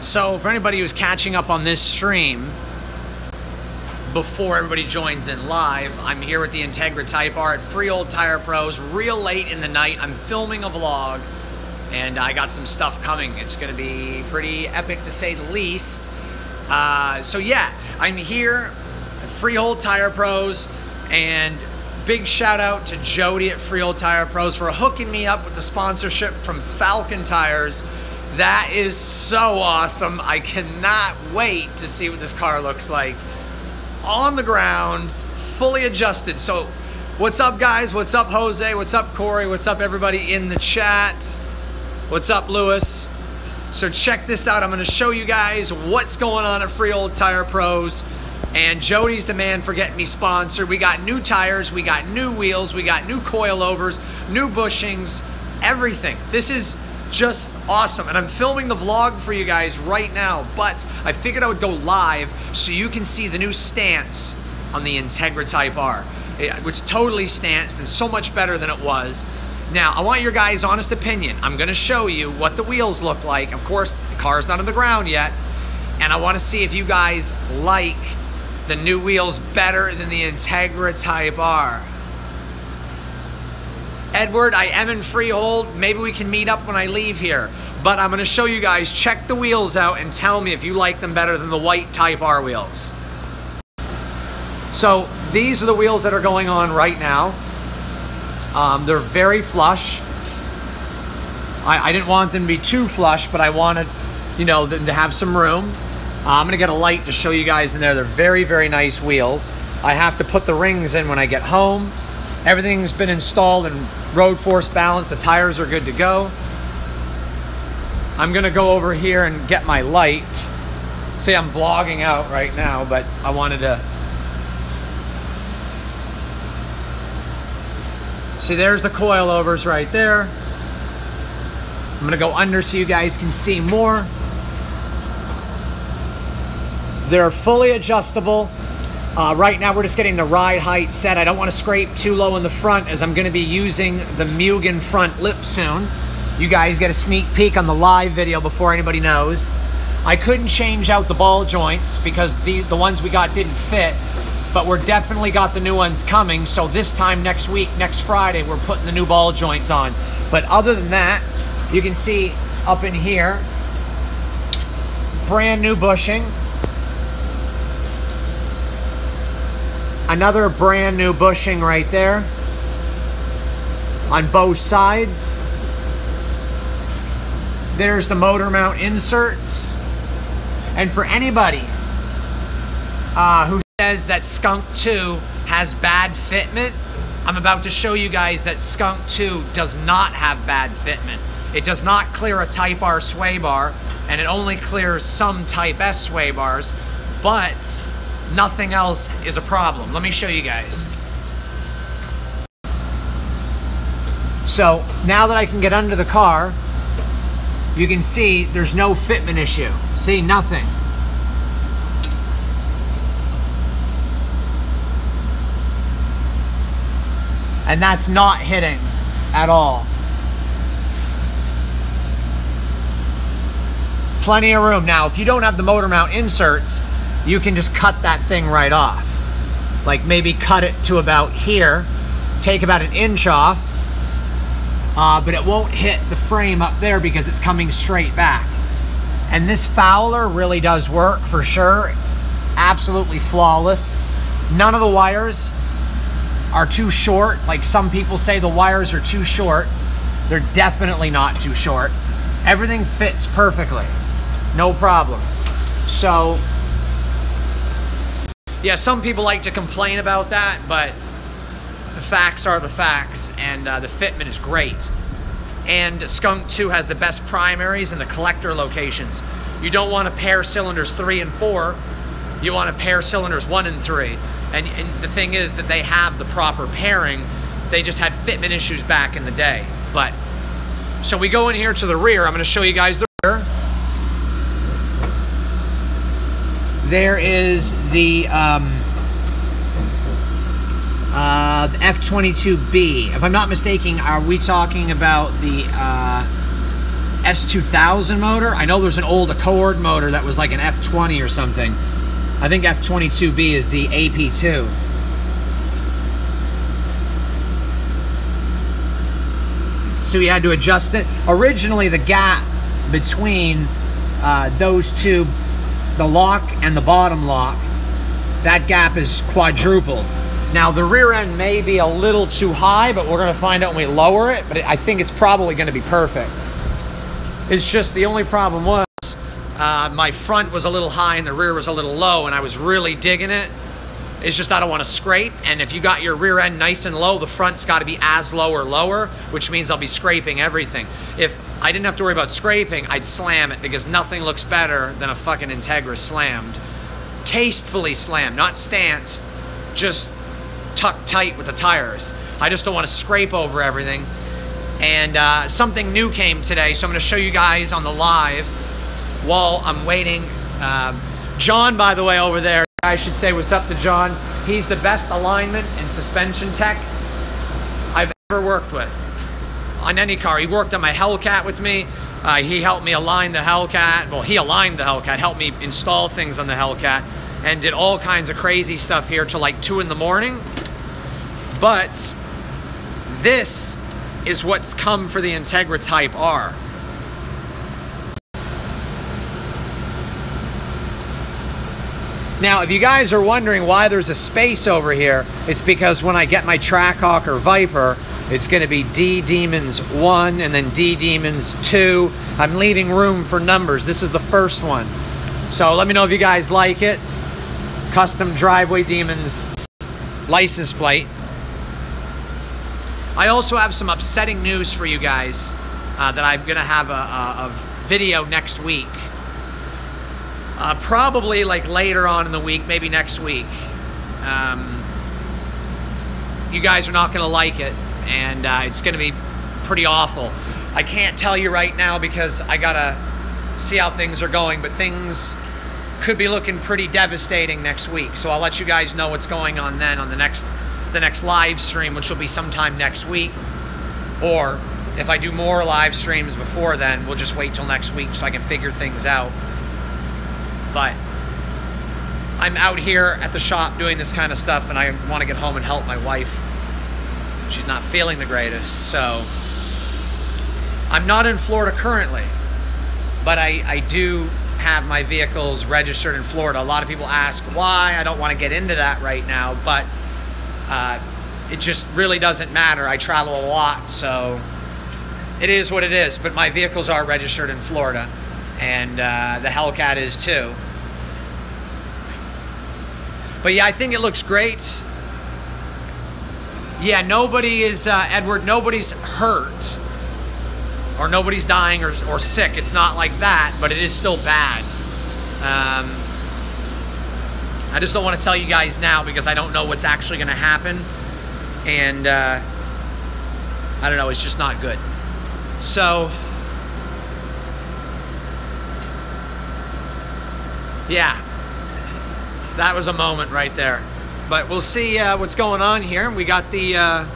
So for anybody who's catching up on this stream, before everybody joins in live, I'm here with the Integra Type R at Freehold Tire Pros, real late in the night. I'm filming a vlog, and I got some stuff coming. It's gonna be pretty epic to say the least. So yeah, I'm here at Freehold Tire Pros, and big shout out to Jody at Freehold Tire Pros for hooking me up with the sponsorship from Falcon Tires. That is so awesome. I cannot wait to see what this car looks like. On the ground, fully adjusted. So what's up, guys? What's up, Jose? What's up, Corey? What's up, everybody in the chat? What's up, Lewis? So check this out. I'm going to show you guys what's going on at Freehold Tire Pros. And Jody's the man for getting me sponsored. We got new tires, we got new wheels, we got new coilovers, new bushings, everything. This is just awesome. And I'm filming the vlog for you guys right now, but I figured I would go live so you can see the new stance on the Integra Type R, which totally stanced and so much better than it was. Now, I want your guys' honest opinion. I'm gonna show you what the wheels look like. Of course, the car's not on the ground yet, and I wanna see if you guys like the new wheels better than the Integra Type R. Edward, I am in Freehold. Maybe we can meet up when I leave here. But I'm gonna show you guys, check the wheels out and tell me if you like them better than the white Type R wheels. So these are the wheels that are going on right now. They're very flush. I didn't want them to be too flush, but I wanted, you know, them to have some room. I'm gonna get a light to show you guys in there. They're very, very nice wheels. I have to put the rings in when I get home. Everything's been installed and road force balanced. The tires are good to go. I'm gonna go over here and get my light. See, I'm vlogging out right now, but I wanted to. See, there's the coilovers right there. I'm gonna go under so you guys can see more. They're fully adjustable. Right now we're just getting the ride height set. I don't want to scrape too low in the front as I'm going to be using the Mugen front lip soon. You guys get a sneak peek on the live video before anybody knows. I couldn't change out the ball joints because the ones we got didn't fit, but we're definitely got the new ones coming. So this time next week, next Friday, we're putting the new ball joints on. But other than that, you can see up in here, brand new bushing. Another brand new bushing right there on both sides. There's the motor mount inserts. And for anybody who says that Skunk 2 has bad fitment, I'm about to show you guys that Skunk 2 does not have bad fitment. It does not clear a Type R sway bar, and it only clears some Type S sway bars, but nothing else is a problem. Let me show you guys. So now that I can get under the car, you can see there's no fitment issue. See, nothing. And that's not hitting at all. Plenty of room. Now, if you don't have the motor mount inserts, you can just cut that thing right off. Like maybe cut it to about here, take about 1 inch off, but it won't hit the frame up there because it's coming straight back. And this fouler really does work for sure. Absolutely flawless. None of the wires are too short. Like some people say the wires are too short. They're definitely not too short. Everything fits perfectly. No problem. So, yeah, some people like to complain about that, but the facts are the facts, and the fitment is great. And Skunk 2 has the best primaries and the collector locations. You don't want to pair cylinders 3 and 4. You want to pair cylinders 1 and 3. And the thing is that they have the proper pairing. They just had fitment issues back in the day. But so we go in here to the rear. I'm going to show you guys the rear. There is the F22B. If I'm not mistaken, are we talking about the S2000 motor. I know there's an old Accord motor that was like an F20 or something. I think F22B is the AP2. So you had to adjust it. Originally, the gap between those two, the lock and the bottom lock, that gap is quadrupled. Now, the rear end may be a little too high, but we're going to find out when we lower it. But I think it's probably going to be perfect. It's just the only problem was my front was a little high and the rear was a little low, and I was really digging it. It's just I don't want to scrape, and if you got your rear end nice and low, the front's got to be as low or lower, which means I'll be scraping everything. If I didn't have to worry about scraping, I'd slam it, because nothing looks better than a fucking Integra slammed. Tastefully slammed, not stanced, just tucked tight with the tires. I just don't want to scrape over everything. And something new came today, so I'm going to show you guys on the live while I'm waiting. John, by the way, over there, I should say what's up to John. He's the best alignment and suspension tech I've ever worked with on any car. He worked on my Hellcat with me. He helped me align the Hellcat. Well, he aligned the Hellcat, helped me install things on the Hellcat, and did all kinds of crazy stuff here till like 2 in the morning. But this is what's come for the Integra Type R. Now, if you guys are wondering why there's a space over here, it's because when I get my Trackhawk or Viper, it's going to be D-Demons 1 and then D-Demons 2. I'm leaving room for numbers. This is the first one. So let me know if you guys like it. Custom Driveway Demons license plate. I also have some upsetting news for you guys that I'm going to have a video next week. Probably like later on in the week, maybe next week. You guys are not going to like it, and it's going to be pretty awful. I can't tell you right now because I got to see how things are going, but things could be looking pretty devastating next week. So I'll let you guys know what's going on then on the next live stream, which will be sometime next week. Or if I do more live streams before then, we'll just wait till next week so I can figure things out. But I'm out here at the shop doing this kind of stuff, and I want to get home and help my wife. She's not feeling the greatest, so I'm not in Florida currently, but I do have my vehicles registered in Florida. A lot of people ask why. I don't want to get into that right now, but it just really doesn't matter. I travel a lot, so it is what it is. But my vehicles are registered in Florida, and the Hellcat is too. But yeah, I think it looks great. Yeah, nobody is, Edward, nobody's hurt. Or nobody's dying or sick. It's not like that, but it is still bad. I just don't want to tell you guys now because I don't know what's actually going to happen. And I don't know, it's just not good. So yeah, that was a moment right there. But we'll see what's going on here. We got the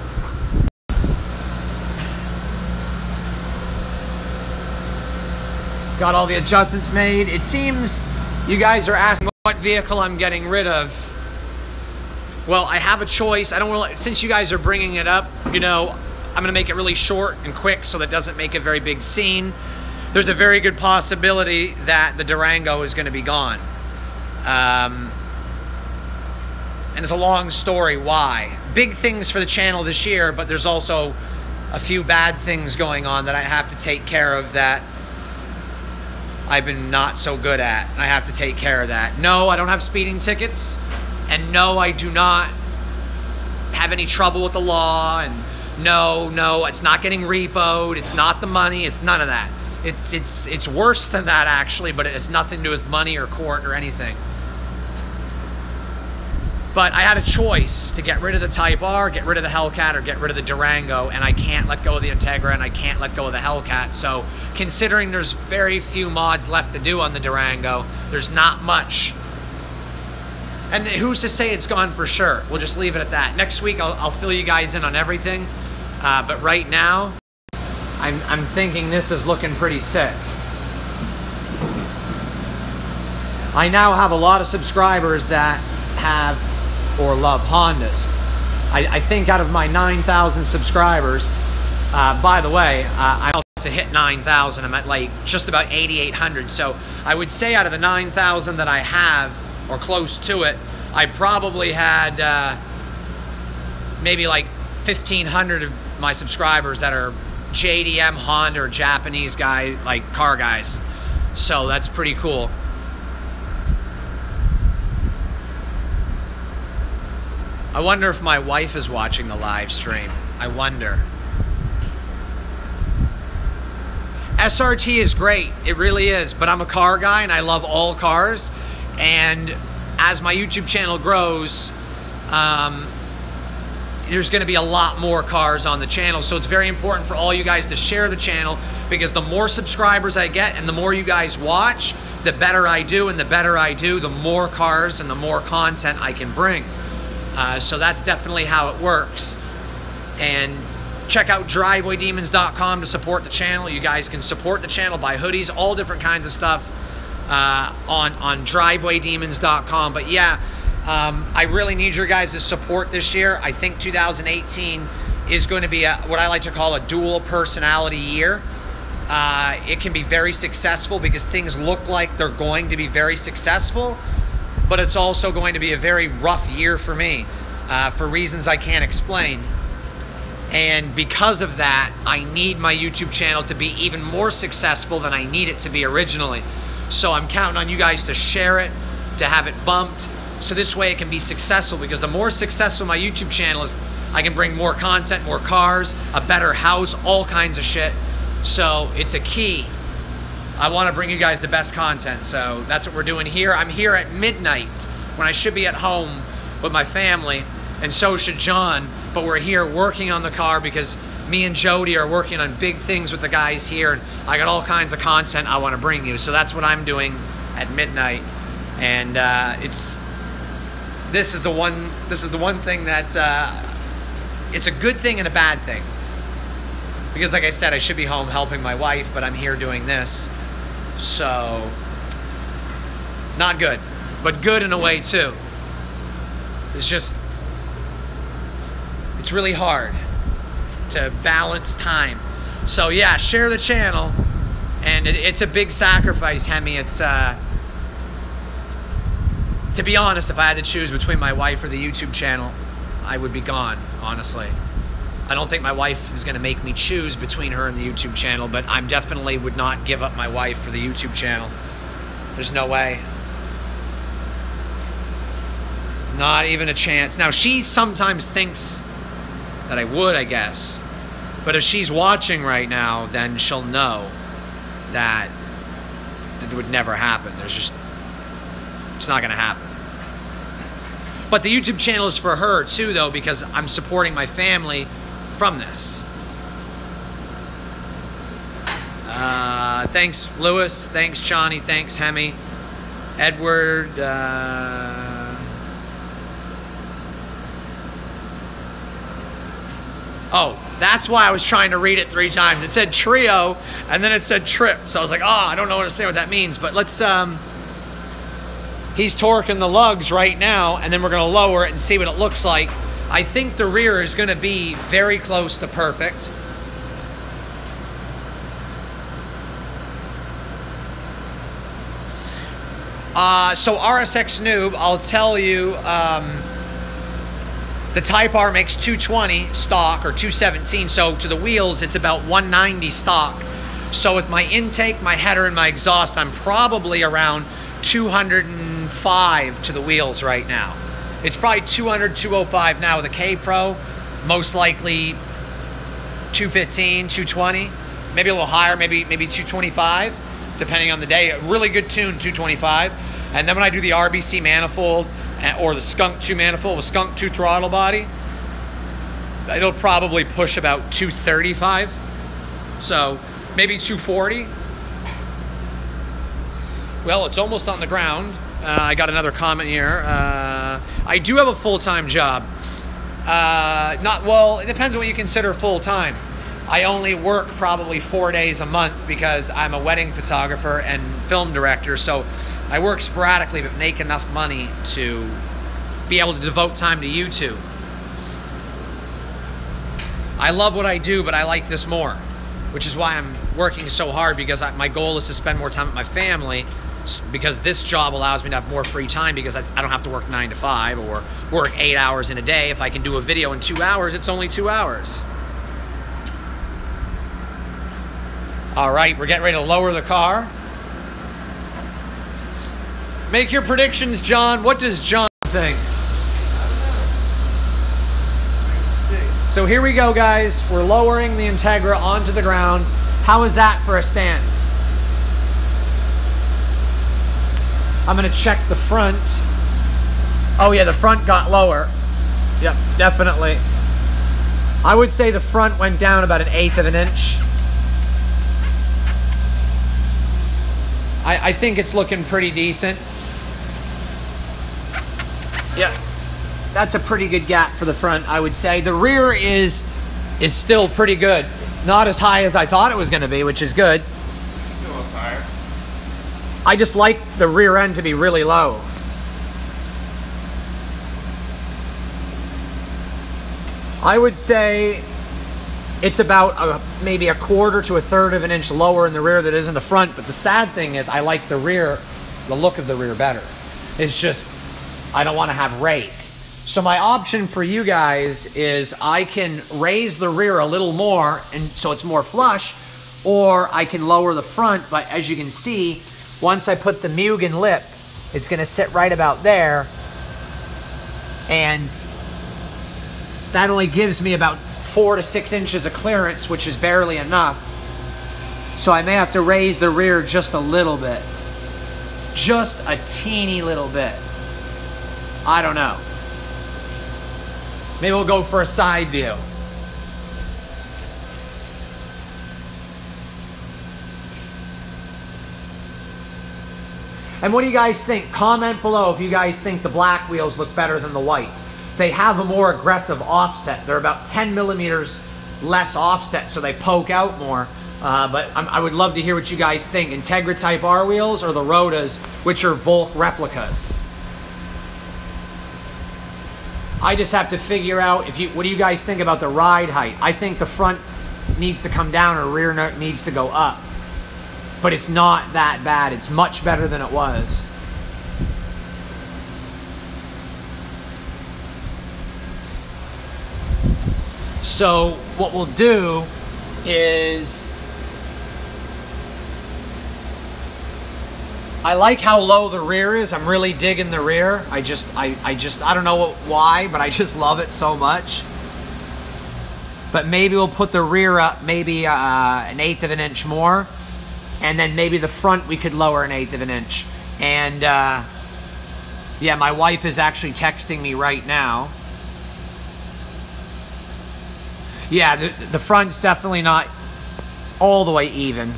got all the adjustments made. It seems you guys are asking what vehicle I'm getting rid of. Well, I have a choice. I don't really, since you guys are bringing it up, you know, I'm gonna make it really short and quick so that doesn't make a very big scene. There's a very good possibility that the Durango is gonna be gone. And it's a long story why. Big things for the channel this year, but there's also a few bad things going on that I have to take care of that I've been not so good at. I have to take care of that. No, I don't have speeding tickets. And no, I do not have any trouble with the law. And no, it's not getting repoed. It's not the money. It's none of that. It's worse than that, actually, but it has nothing to do with money or court or anything. But I had a choice to get rid of the Type R, get rid of the Hellcat, or get rid of the Durango, and I can't let go of the Integra, and I can't let go of the Hellcat. So considering there's very few mods left to do on the Durango, there's not much. And who's to say it's gone for sure? We'll just leave it at that. Next week, I'll fill you guys in on everything. But right now, I'm thinking this is looking pretty sick. I now have a lot of subscribers that have or love Hondas. I think out of my 9,000 subscribers, by the way, I'm about to hit 9,000. I'm at like just about 8,800. So I would say out of the 9,000 that I have, or close to it, I probably had maybe like 1,500 of my subscribers that are JDM, Honda, or Japanese guy, like car guys. So that's pretty cool. I wonder if my wife is watching the live stream. I wonder. SRT is great. It really is. But I'm a car guy and I love all cars. And as my YouTube channel grows, there's going to be a lot more cars on the channel. So it's very important for all you guys to share the channel, because the more subscribers I get and the more you guys watch, the better I do. And the better I do, the more cars and the more content I can bring. So that's definitely how it works. And check out drivewaydemons.com to support the channel. You guys can support the channel, buy hoodies, all different kinds of stuff on drivewaydemons.com. But yeah, I really need your guys' support this year. I think 2018 is going to be what I like to call a dual personality year. It can be very successful because things look like they're going to be very successful, but it's also going to be a very rough year for me for reasons I can't explain. And because of that, I need my YouTube channel to be even more successful than I need it to be originally. So I'm counting on you guys to share it, to have it bumped, so this way it can be successful, because the more successful my YouTube channel is, I can bring more content, more cars, a better house, all kinds of shit. So it's a key. I want to bring you guys the best content, so that's what we're doing here. I'm here at midnight when I should be at home with my family, and so should John, but we're here working on the car because me and Jody are working on big things with the guys here, and I got all kinds of content I want to bring you. So that's what I'm doing at midnight, and this is the one thing that it's a good thing and a bad thing, because like I said, I should be home helping my wife, but I'm here doing this. So, not good, but good in a way too. It's really hard to balance time. So yeah, share the channel, and it's a big sacrifice, Hemi. It's, to be honest, if I had to choose between my wife or the YouTube channel, I would be gone, honestly. I don't think my wife is going to make me choose between her and the YouTube channel, but I definitely would not give up my wife for the YouTube channel. There's no way. Not even a chance. Now, she sometimes thinks that I would, I guess. But if she's watching right now, then she'll know that it would never happen. It's not going to happen. But the YouTube channel is for her, too, though, because I'm supporting my family from this. Thanks, Lewis. Thanks, Johnny. Thanks, Hemi. Edward. Oh, that's why I was trying to read it 3 times. It said trio, and then it said trip. So I was like, oh, I don't understand what that means. But let's, he's torquing the lugs right now, and then we're going to lower it and see what it looks like. I think the rear is going to be very close to perfect. So RSX Noob, I'll tell you, the Type R makes 220 stock, or 217, so to the wheels it's about 190 stock. So with my intake, my header, and my exhaust, I'm probably around 205 to the wheels right now. It's probably 200, 205 now with a K Pro, most likely 215, 220, maybe a little higher, maybe 225, depending on the day. A really good tune, 225. And then when I do the RBC manifold, or the Skunk 2 manifold with Skunk 2 throttle body, it'll probably push about 235. So maybe 240. Well, it's almost on the ground. I got another comment here. I do have a full-time job. Well, it depends on what you consider full-time. I only work probably 4 days a month because I'm a wedding photographer and film director, so I work sporadically but make enough money to be able to devote time to YouTube. I love what I do, but I like this more, which is why I'm working so hard, because my goal is to spend more time with my family, because this job allows me to have more free time because I don't have to work 9 to 5 or work 8 hours in a day. If I can do a video in 2 hours, it's only 2 hours. All right, we're getting ready to lower the car. Make your predictions, John. What does John think? So here we go, guys. We're lowering the Integra onto the ground. How is that for a stance? I'm gonna check the front. Oh yeah, the front got lower. Yep, definitely. I would say the front went down about 1/8 of an inch. I think it's looking pretty decent. Yeah, that's a pretty good gap for the front, I would say. The rear is still pretty good. Not as high as I thought it was gonna be, which is good. Still up higher. I just like the rear end to be really low. I would say it's about maybe 1/4 to 1/3 of an inch lower in the rear than it is in the front, but the sad thing is I like the rear, the look of the rear better. It's just, I don't want to have rake. So my option for you guys is I can raise the rear a little more and so it's more flush, or I can lower the front, but as you can see, once I put the Mugen lip, it's going to sit right about there, and that only gives me about 4 to 6 inches of clearance, which is barely enough. So I may have to raise the rear just a little bit. Just a teeny little bit. I don't know. Maybe we'll go for a side view. And what do you guys think? Comment below if you guys think the black wheels look better than the white. They have a more aggressive offset. They're about 10 millimeters less offset, so they poke out more. But I would love to hear what you guys think. Integra Type R wheels or the Rotas, which are Volk replicas. I just have to figure out what do you guys think about the ride height? I think the front needs to come down or rear needs to go up. But it's not that bad. It's much better than it was. So what we'll do is, I like how low the rear is. I'm really digging the rear. I don't know why, but I just love it so much. But maybe we'll put the rear up maybe 1/8 of an inch more. And then maybe the front we could lower 1/8 of an inch. And yeah, my wife is actually texting me right now. Yeah, the front's definitely not all the way even.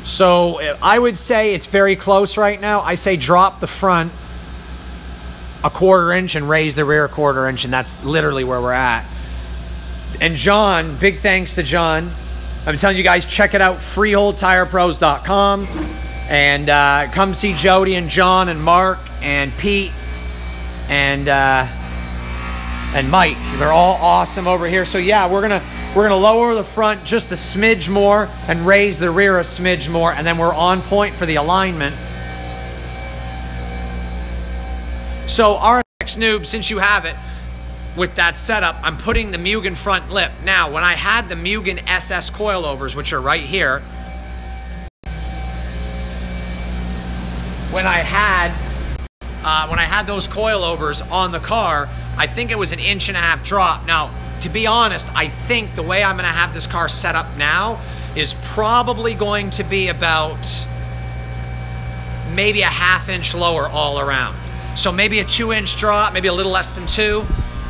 So I would say it's very close right now. I say drop the front 1/4 inch and raise the rear 1/4 inch, and that's literally where we're at. And John, big thanks to John. I'm telling you guys, check it out, freeholdtirepros.com. And come see Jody and John and Mark and Pete and Mike. They're all awesome over here. So yeah, we're gonna lower the front just a smidge more and raise the rear a smidge more, and then we're on point for the alignment. So RSX noob, since you have it, with that setup, I'm putting the Mugen front lip. Now, when I had the Mugen SS coilovers, which are right here, when I had those coilovers on the car, I think it was 1.5 inch drop. Now, to be honest, I think the way I'm gonna have this car set up now is probably going to be about maybe a 1/2 inch lower all around. So maybe a 2 inch drop, maybe a little less than 2.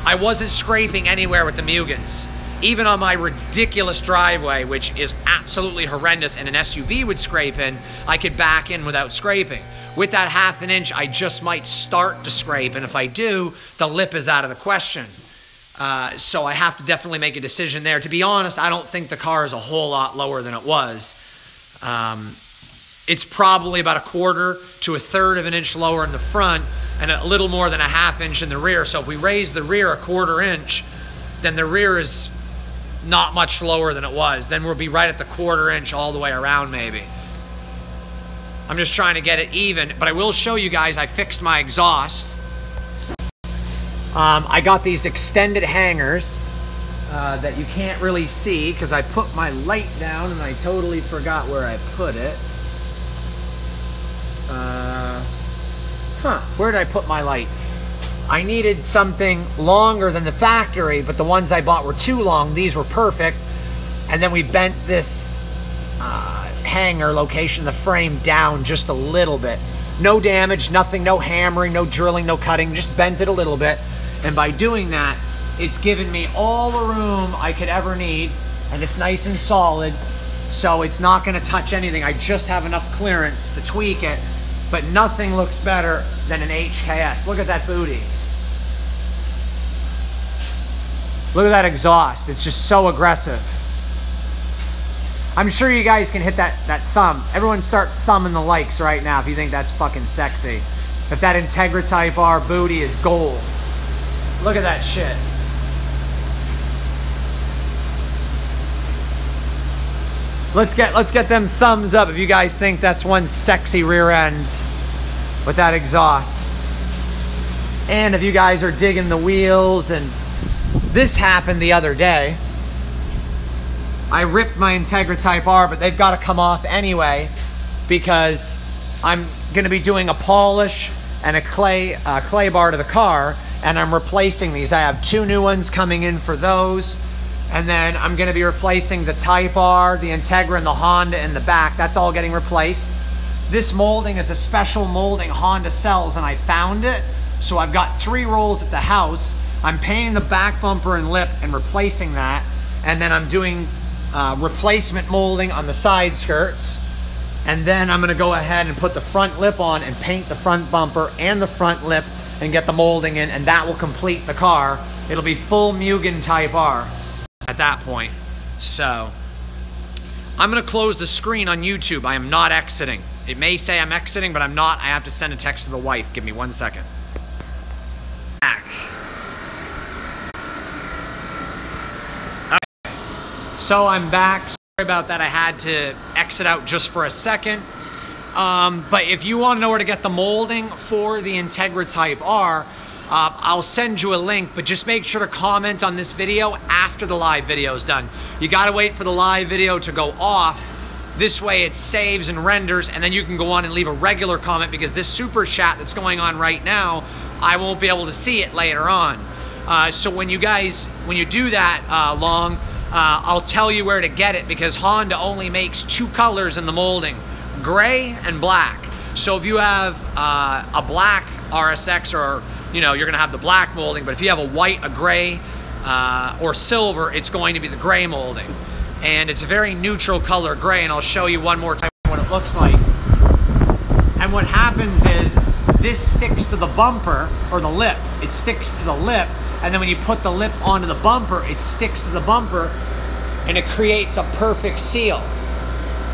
I wasn't scraping anywhere with the Mugens. Even on my ridiculous driveway, which is absolutely horrendous and an SUV would scrape in, I could back in without scraping. with that 1/2 inch, I just might start to scrape, and if I do, the lip is out of the question. So I have to definitely make a decision there. To be honest, I don't think the car is a whole lot lower than it was. It's probably about 1/4 to 1/3 of an inch lower in the front and a little more than a 1/2 inch in the rear. So if we raise the rear a 1/4 inch, then the rear is not much lower than it was. Then we'll be right at the 1/4 inch all the way around maybe. I'm just trying to get it even, but I will show you guys I fixed my exhaust. I got these extended hangers that you can't really see because I put my light down and I totally forgot where I put it. Where did I put my light? I needed something longer than the factory, but the ones I bought were too long. These were perfect. And then we bent this hanger location, the frame down just a little bit. No damage, nothing, no hammering, no drilling, no cutting, just bent it a little bit. And by doing that, it's given me all the room I could ever need, and it's nice and solid, so it's not gonna touch anything. I just have enough clearance to tweak it, but nothing looks better than an HKS. Look at that booty. Look at that exhaust. It's just so aggressive. I'm sure you guys can hit that thumb. Everyone start thumbing the likes right now if you think that's fucking sexy. If that Integra Type R booty is gold. Look at that shit. Let's get them thumbs up if you guys think that's one sexy rear end with that exhaust. And if you guys are digging the wheels, and this happened the other day. I ripped my Integra Type R, but they've got to come off anyway because I'm going to be doing a polish and a clay bar to the car, and I'm replacing these. I have 2 new ones coming in for those, and then I'm going to be replacing the Type R, the Integra, and the Honda in the back. That's all getting replaced. This molding is a special molding Honda sells, and I found it, so I've got 3 rolls at the house. I'm painting the back bumper and lip and replacing that, and then I'm doing replacement molding on the side skirts, and then I'm going to go ahead and put the front lip on and paint the front bumper and the front lip and get the molding in, and that will complete the car. It'll be full Mugen Type R at that point. So I'm going to close the screen on YouTube. I am not exiting. It may say I'm exiting, but I'm not. I have to send a text to the wife. Give me 1 second. Back. So I'm back. Sorry about that. I had to exit out just for a second. But if you want to know where to get the molding for the Integra Type R, I'll send you a link, but just make sure to comment on this video after the live video is done. You got to wait for the live video to go off. This way it saves and renders, and then you can go on and leave a regular comment, because this super chat that's going on right now, I won't be able to see it later on. So when you do that I'll tell you where to get it, because Honda only makes 2 colors in the molding, gray and black. So if you have a black RSX, or you're gonna have the black molding, but if you have a white, a gray, or silver, it's going to be the gray molding. And it's a very neutral color gray, and I'll show you one more time what it looks like. And what happens is this sticks to the bumper, or the lip. It sticks to the lip, and then when you put the lip onto the bumper, it sticks to the bumper, and it creates a perfect seal.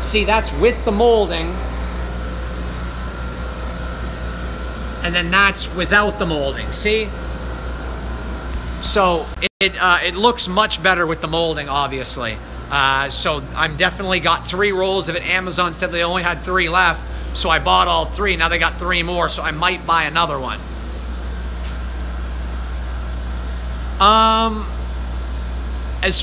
See, that's with the molding, and then that's without the molding, see? So it looks much better with the molding, obviously. So I'm definitely got 3 rolls of it. Amazon said they only had 3 left, so I bought all 3. Now they got 3 more, so I might buy another one. As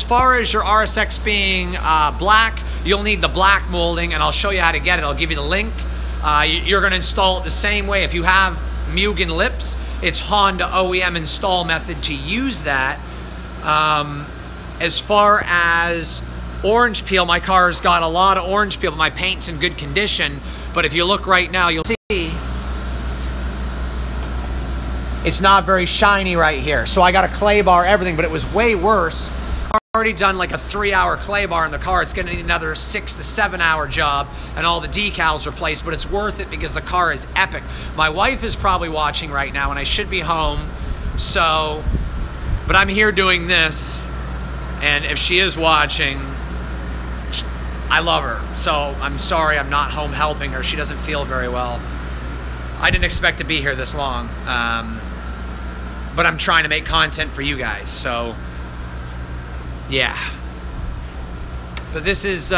far as your RSX being black, you'll need the black molding, and I'll show you how to get it. I'll give you the link. You're going to install it the same way. If you have Mugen lips, it's Honda OEM install method to use that. As far as orange peel, my car's got a lot of orange peel, but my paint's in good condition. But if you look right now, you'll see it's not very shiny right here. So I got a clay bar, everything, but it was way worse already done like a 3-hour clay bar in the car. It's going to need another 6 to 7 hour job and all the decals replaced, but it's worth it because the car is epic. My wife is probably watching right now and I should be home, so, but I'm here doing this, and if she is watching, I love her. So I'm sorry I'm not home helping her. She doesn't feel very well. I didn't expect to be here this long, but I'm trying to make content for you guys, so yeah. But this is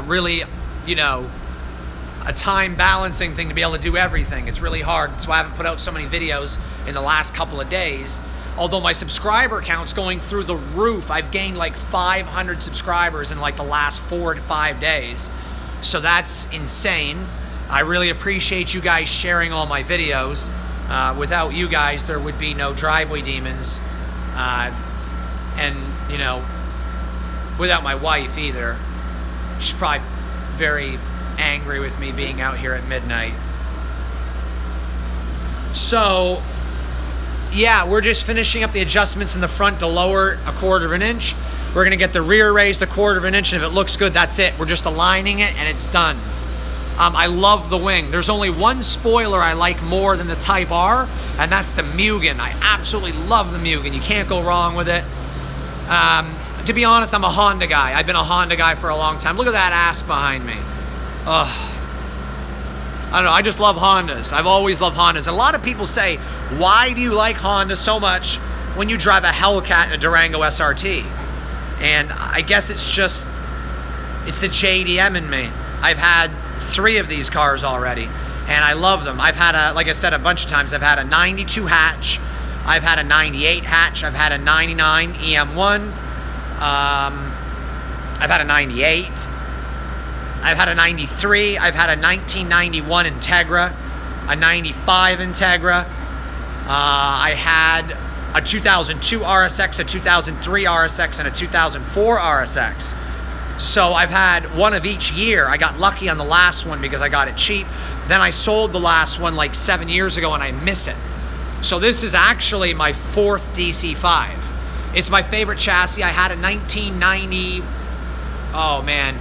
really, you know, a time balancing thing to be able to do everything. It's really hard. That's why I haven't put out so many videos in the last couple of days. Although my subscriber count's going through the roof. I've gained like 500 subscribers in like the last 4 to 5 days. So that's insane. I really appreciate you guys sharing all my videos. Without you guys, there would be no Driveway Demons. And, you know, without my wife either. She's probably very angry with me being out here at midnight. So, yeah, we're just finishing up the adjustments in the front to lower a 1/4 inch. We're going to get the rear raised a 1/4 inch, and if it looks good, that's it. We're just aligning it, and it's done. I love the wing. There's only one spoiler I like more than the Type R, and that's the Mugen. I absolutely love the Mugen. You can't go wrong with it. To be honest, I'm a Honda guy. I've been a Honda guy for a long time. Look at that ass behind me. Ugh. I don't know, I just love Hondas. I've always loved Hondas. And a lot of people say, why do you like Honda so much when you drive a Hellcat and a Durango SRT? And I guess it's just, it's the JDM in me. I've had 3 of these cars already, and I love them. I've had a, like I said a bunch of times, I've had a 92 hatch, I've had a 98 hatch, I've had a 99 EM1, I've had a 98, I've had a 93, I've had a 1991 Integra, a 95 Integra, I had a 2002 RSX, a 2003 RSX, and a 2004 RSX. So I've had one of each year. I got lucky on the last one because I got it cheap. Then I sold the last one like 7 years ago and I miss it. So this is actually my 4th DC5. It's my favorite chassis. I had a 1990, oh man,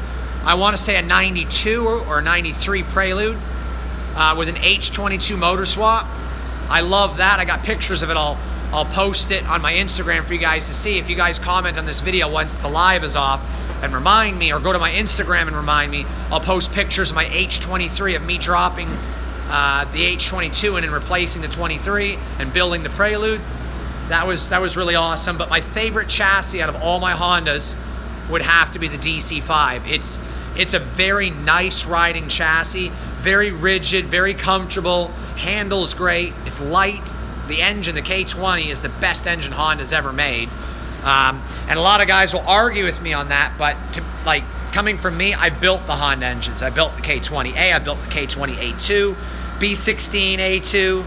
I want to say a 92 or 93 Prelude with an H22 motor swap. I love that. I got pictures of it. I'll post it on my Instagram for you guys to see. If you guys comment on this video once the live is off and remind me, or go to my Instagram and remind me, I'll post pictures of my H23 of me dropping the H22 and then replacing the 23 and building the Prelude. That was really awesome. But my favorite chassis out of all my Hondas would have to be the DC5. It's a very nice riding chassis, very rigid, very comfortable, handles great, it's light. The engine, the K20, is the best engine Honda's ever made. And a lot of guys will argue with me on that, but coming from me, I built the Honda engines. I built the K20A, I built the K20A2, B16A2,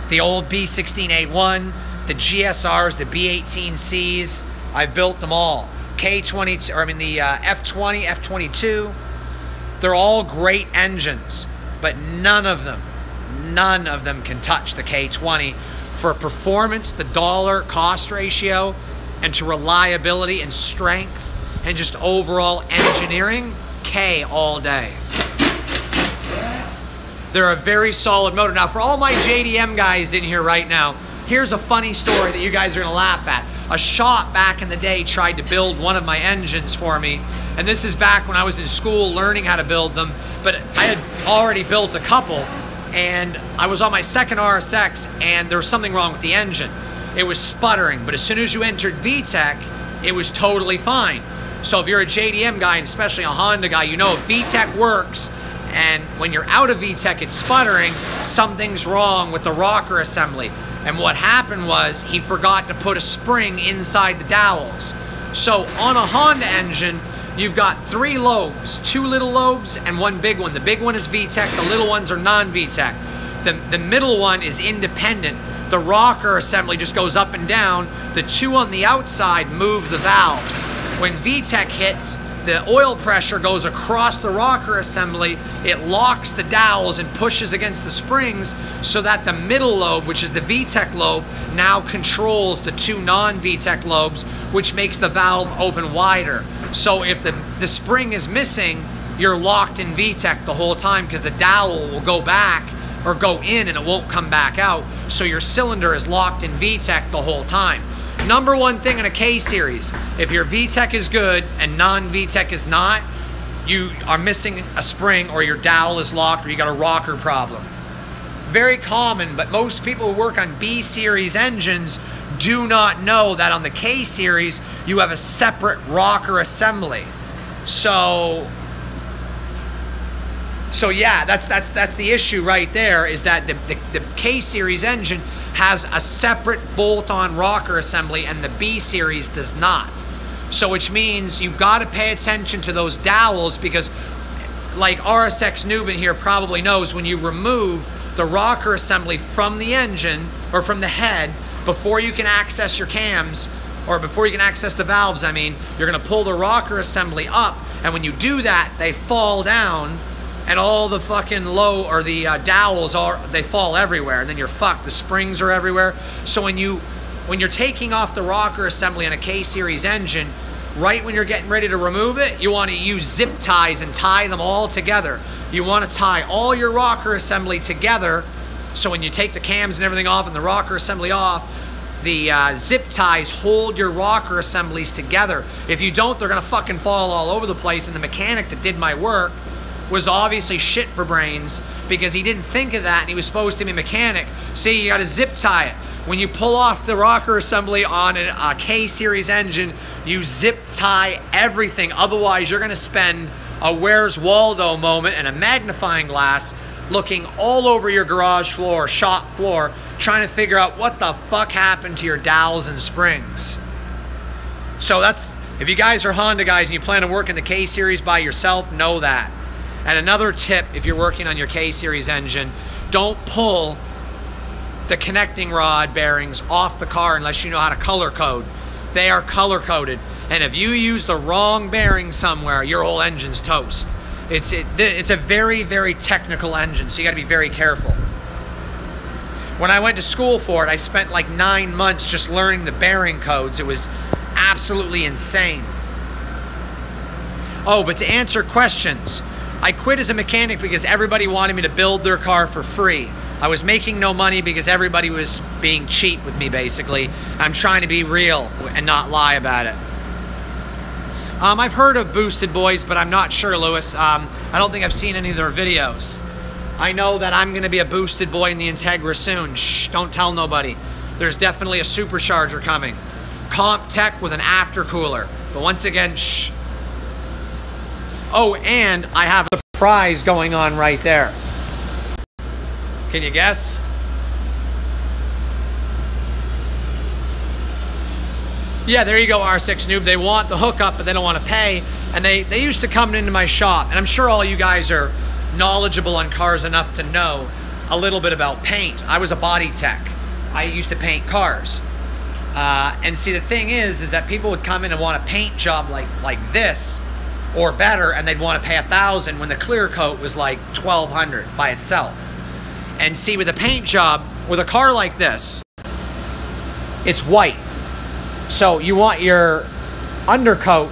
the old B16A1, the GSRs, the B18Cs. I built them all. K20, or I mean the F20, F22. They're all great engines, but none of them can touch the K20 for performance, the dollar cost ratio, and to reliability and strength and just overall engineering. K all day. They're a very solid motor. Now for all my JDM guys in here right now, here's a funny story that you guys are gonna laugh at. A shop back in the day tried to build one of my engines for me, and this is back when I was in school learning how to build them, but I had already built a couple, and I was on my 2nd RSX, and there was something wrong with the engine. It was sputtering, but as soon as you entered VTEC, it was totally fine. So if you're a JDM guy, and especially a Honda guy, you know if VTEC works, and when you're out of VTEC it's sputtering, something's wrong with the rocker assembly. And what happened was he forgot to put a spring inside the dowels. So on a Honda engine, you've got 3 lobes, 2 little lobes and 1 big one. The big one is VTEC, the little ones are non-VTEC. The middle one is independent. The rocker assembly just goes up and down. The 2 on the outside move the valves. When VTEC hits, the oil pressure goes across the rocker assembly, it locks the dowels and pushes against the springs so that the middle lobe, which is the VTEC lobe, now controls the two non-VTEC lobes, which makes the valve open wider. So if the spring is missing, you're locked in VTEC the whole time because the dowel will go back or go in and it won't come back out. So your cylinder is locked in VTEC the whole time. Number one thing in a K-Series, if your VTEC is good and non-VTEC is not, you are missing a spring or your dowel is locked or you got a rocker problem. Very common, but most people who work on B-Series engines do not know that on the K-Series, you have a separate rocker assembly. So yeah, that's the issue right there, is that the K-Series engine has a separate bolt-on rocker assembly and the B-Series does not. So which means you've got to pay attention to those dowels, because like RSX Noob in here probably knows, when you remove the rocker assembly from the engine or from the head before you can access your cams, or before you can access the valves, I mean, you're going to pull the rocker assembly up, and when you do that, they fall down and all the fucking dowels they fall everywhere, and then you're fucked. The springs are everywhere. So when you're taking off the rocker assembly on a K-Series engine, right when you're getting ready to remove it, you want to use zip ties and tie them all together. You want to tie all your rocker assembly together, so when you take the cams and everything off and the rocker assembly off, the zip ties hold your rocker assemblies together. If you don't, they're gonna fucking fall all over the place. And the mechanic that did my work was obviously shit for brains, because he didn't think of that, and he was supposed to be a mechanic. See, you gotta zip tie it. When you pull off the rocker assembly on a K-Series engine, you zip tie everything. Otherwise, you're gonna spend a Where's Waldo moment and a magnifying glass looking all over your garage floor, shop floor, trying to figure out what the fuck happened to your dowels and springs. So that's, if you guys are Honda guys and you plan on working the K-Series by yourself, know that. And another tip, if you're working on your K-Series engine, don't pull the connecting rod bearings off the car unless you know how to color code. They are color coded, and if you use the wrong bearing somewhere, your whole engine's toast. It's a very, very technical engine, so you gotta be very careful. When I went to school for it, I spent like 9 months just learning the bearing codes. It was absolutely insane. Oh, but to answer questions, I quit as a mechanic because everybody wanted me to build their car for free. I was making no money because everybody was being cheap with me, basically. I'm trying to be real and not lie about it. I've heard of Boosted Boys, but I'm not sure, Lewis. I don't think I've seen any of their videos. I know that I'm going to be a Boosted Boy in the Integra soon. Shh, don't tell nobody. There's definitely a supercharger coming. Comp Tech with an aftercooler. But once again, shh. Oh, and I have a surprise going on right there. Can you guess? Yeah, there you go, R6 Noob. They want the hookup, but they don't want to pay. And they used to come into my shop. And I'm sure all you guys are knowledgeable on cars enough to know a little bit about paint. I was a body tech. I used to paint cars. And see, the thing is that people would come in and want a paint job like this or better, and they'd want to pay $1,000 when the clear coat was like $1,200 by itself. And see, with a paint job, with a car like this, it's white. So you want your undercoat,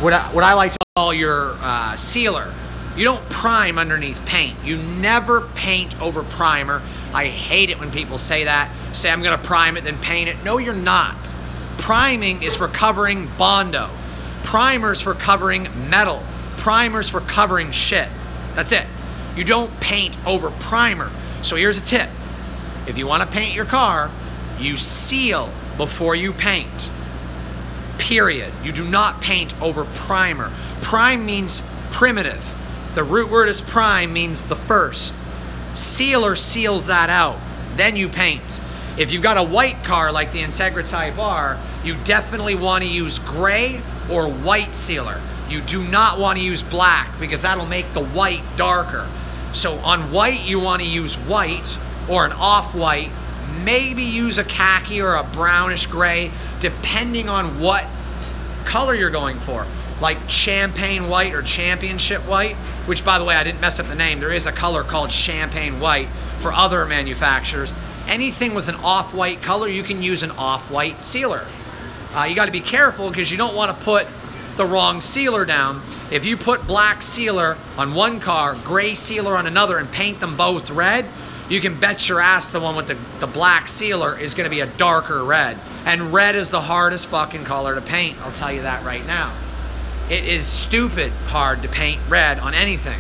what I like to call your sealer. You don't prime underneath paint. You never paint over primer. I hate it when people say that. Say, I'm gonna prime it, then paint it. No, you're not. Priming is for covering Bondo. Primer's for covering metal. Primer's for covering shit. That's it. You don't paint over primer. So here's a tip. If you want to paint your car, you seal before you paint. Period. You do not paint over primer. Prime means primitive. The root word is prime, means the first. Sealer seals that out. Then you paint. If you've got a white car like the Integra Type R, you definitely want to use gray or white sealer. You do not want to use black because that'll make the white darker. So on white, you want to use white or an off-white. Maybe use a khaki or a brownish gray, depending on what color you're going for. like champagne white or championship white, which by the way, I didn't mess up the name. There is a color called champagne white for other manufacturers. Anything with an off-white color, you can use an off-white sealer. You got to be careful because you don't want to put the wrong sealer down. If you put black sealer on one car, gray sealer on another, and paint them both red, you can bet your ass the one with the black sealer is going to be a darker red. And red is the hardest fucking color to paint, I'll tell you that right now. It is stupid hard to paint red on anything.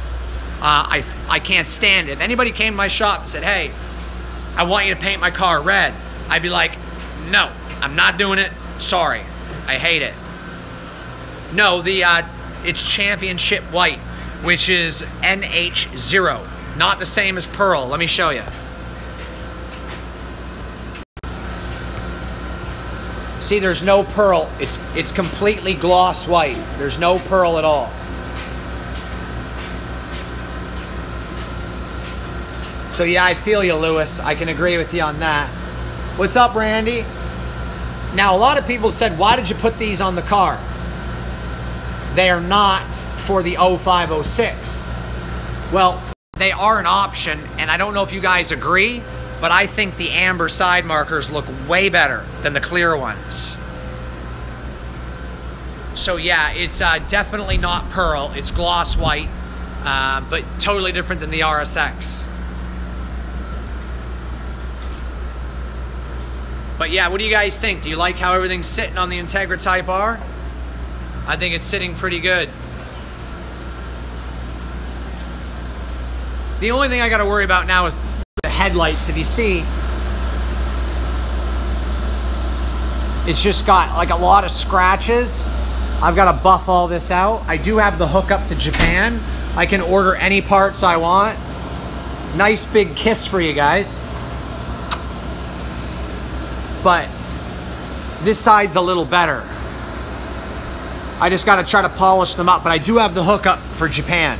I can't stand it. If anybody came to my shop and said, hey, I want you to paint my car red, I'd be like, no, I'm not doing it. Sorry, I hate it. No, it's championship white, which is NH0, not the same as pearl. Let me show you. See, there's no pearl. It's completely gloss white. There's no pearl at all. So yeah, I feel you, Lewis. I can agree with you on that. What's up, Randy? Now, a lot of people said, why did you put these on the car? They are not for the 0506. Well, they are an option, and I don't know if you guys agree, but I think the amber side markers look way better than the clear ones. So yeah, it's definitely not pearl. It's gloss white, but totally different than the RSX. But yeah, what do you guys think? Do you like how everything's sitting on the Integra Type R? I think it's sitting pretty good. The only thing I got to worry about now is the headlights. If you see, it's just got like a lot of scratches. I've got to buff all this out. I do have the hookup to Japan. I can order any parts I want. Nice big kiss for you guys. But this side's a little better. I just got to try to polish them up, but I do have the hookup for Japan.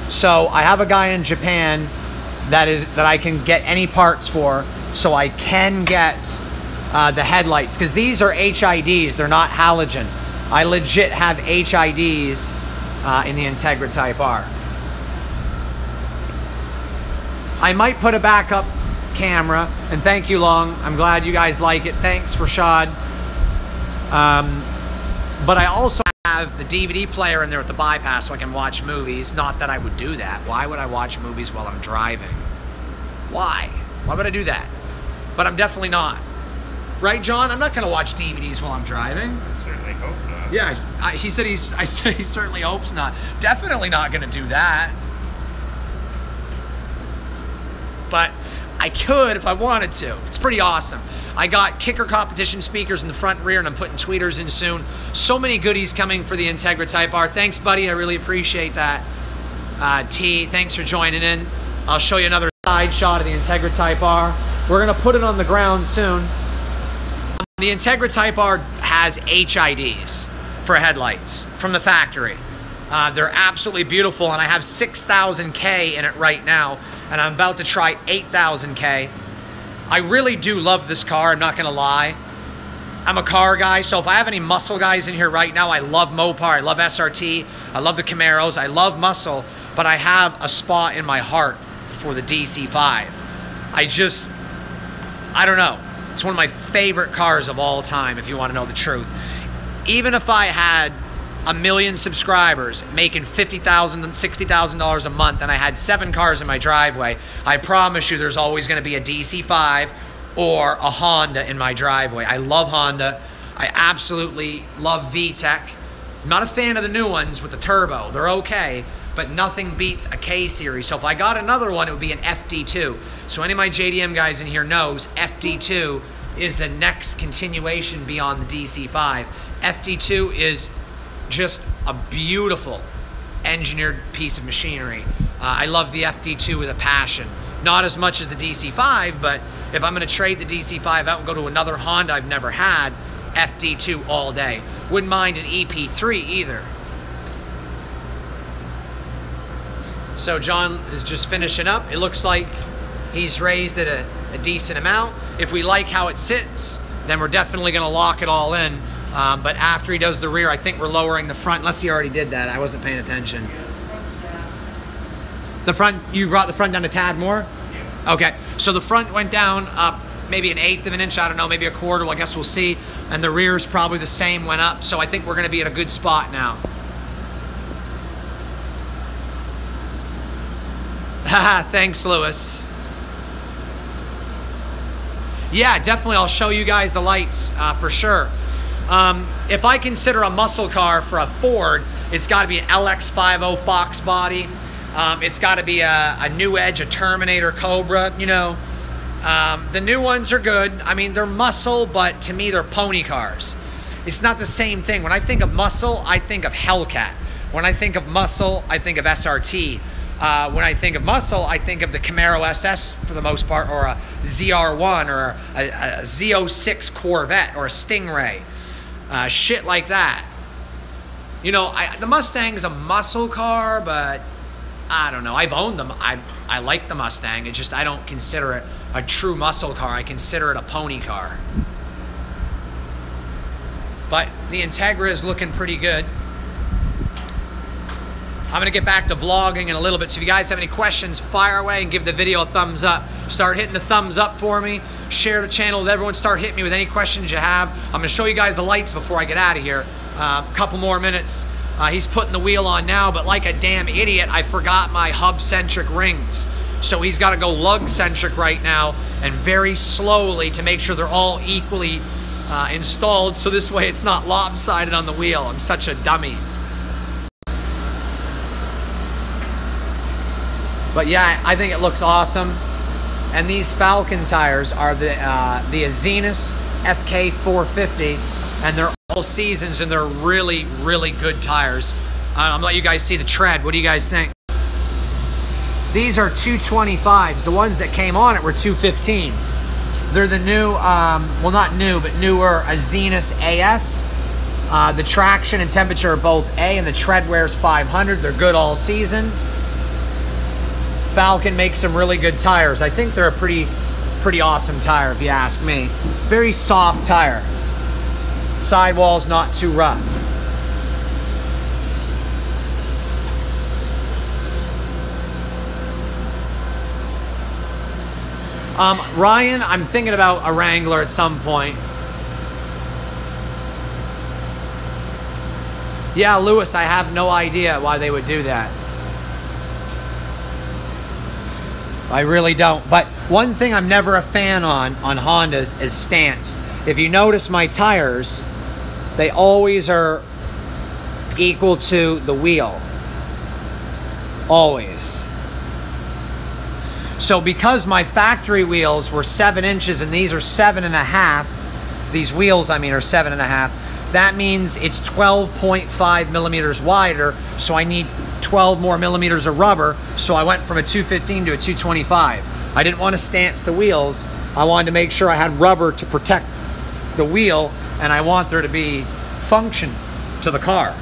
So I have a guy in Japan that I can get any parts for, so I can get the headlights, because these are HIDs, they're not halogen. I legit have HIDs in the Integra Type R. I might put a backup camera, and thank you, Long. I'm glad you guys like it. Thanks, Rashad. But I also have the DVD player in there with the bypass so I can watch movies. Not that I would do that. Why would I watch movies while I'm driving? Why? Why would I do that? But I'm definitely not. Right, John? I'm not going to watch DVDs while I'm driving. I certainly hope not. Yeah, he said he certainly hopes not. Definitely not going to do that. But I could if I wanted to. It's pretty awesome. I got kicker competition speakers in the front and rear, and I'm putting tweeters in soon. So many goodies coming for the Integra Type R. Thanks, buddy. I really appreciate that. T, thanks for joining in. I'll show you another side shot of the Integra Type R. We're going to put it on the ground soon. The Integra Type R has HIDs for headlights from the factory. They're absolutely beautiful, and I have 6,000K in it right now, and I'm about to try 8,000K. I really do love this car, I'm not gonna lie. I'm a car guy, so if I have any muscle guys in here right now, I love Mopar, I love SRT, I love the Camaros, I love muscle, but I have a spot in my heart for the DC5. I don't know. It's one of my favorite cars of all time, if you want to know the truth. Even if I had 1 million subscribers making $50,000, $60,000 a month, and I had 7 cars in my driveway, I promise you there's always going to be a DC5 or a Honda in my driveway. I love Honda. I absolutely love VTEC. I'm not a fan of the new ones with the turbo. They're okay, but nothing beats a K-Series. So if I got another one, it would be an FD2. So any of my JDM guys in here knows FD2 is the next continuation beyond the DC5. FD2 is just a beautiful engineered piece of machinery. I love the FD2 with a passion. Not as much as the DC5, but if I'm going to trade the DC5 out and go to another Honda I've never had, FD2 all day. Wouldn't mind an EP3 either. So John is just finishing up. It looks like he's raised it a decent amount. If we like how it sits, then we're definitely going to lock it all in But after he does the rear, I think we're lowering the front, unless he already did that. I wasn't paying attention. The front, you brought the front down a tad more? Yeah. Okay, so the front went down maybe 1/8 of an inch, I don't know, maybe 1/4, well, I guess we'll see. And the rear's probably the same, went up. So I think we're gonna be at a good spot now. Haha, thanks, Lewis. Yeah, definitely, I'll show you guys the lights for sure. If I consider a muscle car for a Ford, it's gotta be an LX50 Fox body. It's gotta be a New Edge, a Terminator, Cobra, you know. The new ones are good. I mean, they're muscle, but to me, they're pony cars. It's not the same thing. When I think of muscle, I think of Hellcat. When I think of muscle, I think of SRT. When I think of muscle, I think of the Camaro SS for the most part, or a ZR1, or a Z06 Corvette, or a Stingray. Shit like that. You know, the Mustang's a muscle car, but I don't know. I've owned them. I like the Mustang. It's just I don't consider it a true muscle car. I consider it a pony car. But the Integra is looking pretty good. I'm gonna get back to vlogging in a little bit. So if you guys have any questions, fire away and give the video a thumbs up. Start hitting the thumbs up for me. Share the channel with everyone. Start hitting me with any questions you have. I'm gonna show you guys the lights before I get out of here. A couple more minutes. He's putting the wheel on now, but like a damn idiot, I forgot my hub-centric rings. So he's got to go lug-centric right now, and very slowly to make sure they're all equally installed, so this way it's not lopsided on the wheel. I'm such a dummy. But yeah, I think it looks awesome. And these Falcon tires are the Azenis FK450, and they're all seasons, and they're really, really good tires. I'm gonna let you guys see the tread. What do you guys think? These are 225s. The ones that came on it were 215. They're the new, well, not new, but newer Azenis AS. The traction and temperature are both A, and the tread wears 500. They're good all season. Falcon makes some really good tires. I think they're a pretty awesome tire, if you ask me. Very soft tire. Sidewall's not too rough. Ryan, I'm thinking about a Wrangler at some point. Yeah, Lewis, I have no idea why they would do that. I really don't. But one thing I'm never a fan on Hondas is stanced. If you notice my tires, they always are equal to the wheel. Always. So because my factory wheels were 7 inches and these are 7.5, these wheels, I mean, are 7.5, that means it's 12.5 millimeters wider, so I need 12 more millimeters of rubber, so I went from a 215 to a 225. I didn't want to stance the wheels. I wanted to make sure I had rubber to protect the wheel, and I want there to be function to the car.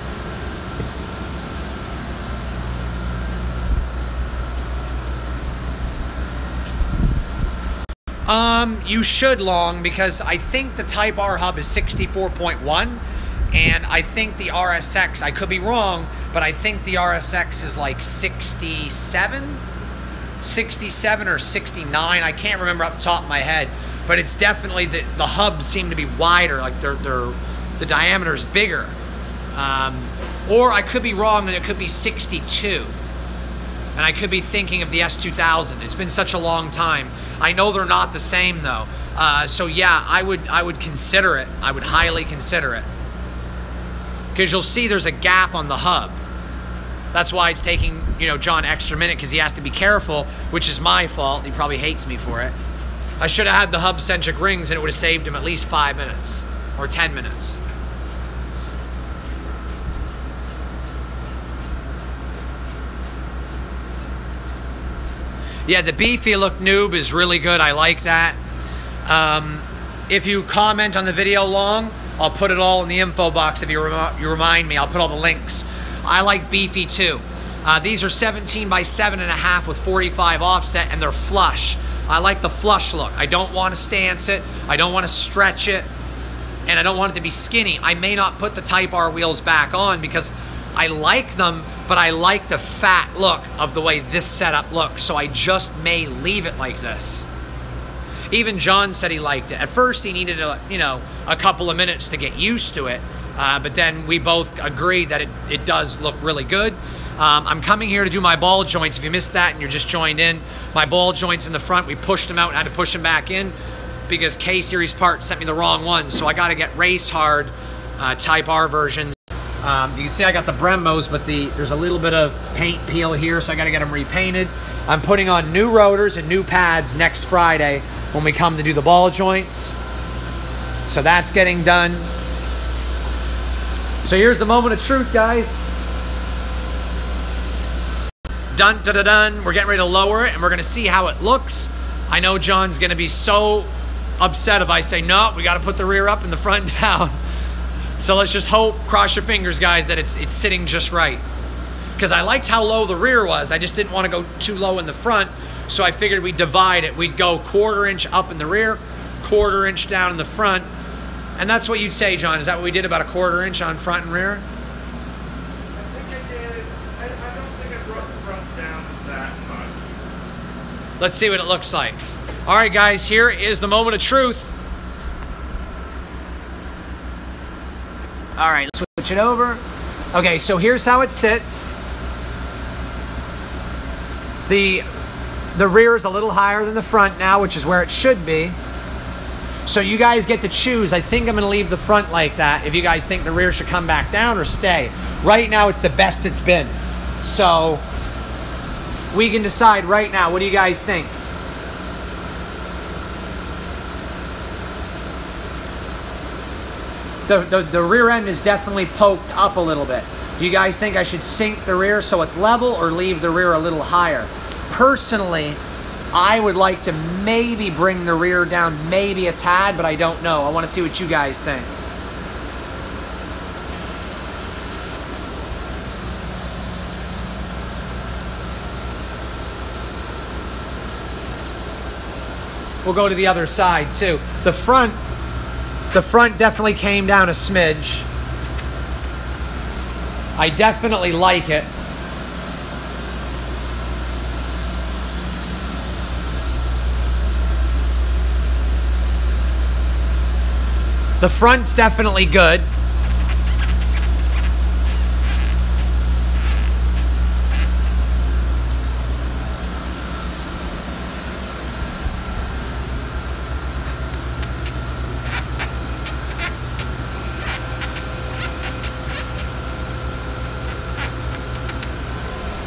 You should, Long, because I think the Type R hub is 64.1, and I think the RSX, I could be wrong, but I think the RSX is like 67 or 69. I can't remember off the top of my head, but it's definitely the hubs seem to be wider, like the diameter is bigger. Or I could be wrong and it could be 62. And I could be thinking of the S2000. It's been such a long time. I know they're not the same though. So yeah, I would consider it. I would highly consider it. Because you'll see there's a gap on the hub. That's why it's taking, you know, John extra minute, because he has to be careful, which is my fault. He probably hates me for it. I should have had the hub-centric rings and it would have saved him at least 5 minutes or 10 minutes. Yeah, the beefy look noob is really good. I like that. If you comment on the video Long, I'll put it all in the info box. If you remind me, I'll put all the links. I like beefy too. These are 17 by 7.5 with 45 offset, and they're flush. I like the flush look. I don't want to stance it. I don't want to stretch it. and I don't want it to be skinny, I may not put the Type R wheels back on because I like them, but I like the fat look of the way this setup looks, so I just may leave it like this. Even John said he liked it. At first he needed a couple of minutes to get used to it, but then we both agreed that it does look really good. I'm coming here to do my ball joints. If you missed that and you're just joined in, my ball joints in the front, we pushed them out and had to push them back in because K-Series parts sent me the wrong ones, so I got to get race hard Type R versions. You can see I got the Brembos, but there's a little bit of paint peel here, so I got to get them repainted. I'm putting on new rotors and new pads next Friday when we come to do the ball joints. So that's getting done. So here's the moment of truth, guys. Dun, dun, dun, dun. We're getting ready to lower it, and we're going to see how it looks. I know John's going to be so upset if I say, no, we got to put the rear up and the front down. So let's just hope, cross your fingers, guys, that it's sitting just right. Because I liked how low the rear was. I just didn't want to go too low in the front. So I figured we'd divide it. We'd go 1/4 inch up in the rear, 1/4 inch down in the front. And that's what you'd say, John. Is that what we did, about 1/4 inch on front and rear? I think I did. I don't think I brought the front down that much. Let's see what it looks like. All right, guys, here is the moment of truth. All right, let's switch it over. Okay, so here's how it sits. The rear is a little higher than the front now, which is where it should be. So you guys get to choose. I think I'm going to leave the front like that if you guys think the rear should come back down or stay. Right now, it's the best it's been. So we can decide right now. What do you guys think? The rear end is definitely poked up a little bit. Do you guys think I should sink the rear so it's level or leave the rear a little higher? Personally, I would like to maybe bring the rear down maybe a tad, but I don't know. I want to see what you guys think. We'll go to the other side too. The front definitely came down a smidge. I definitely like it. The front's definitely good.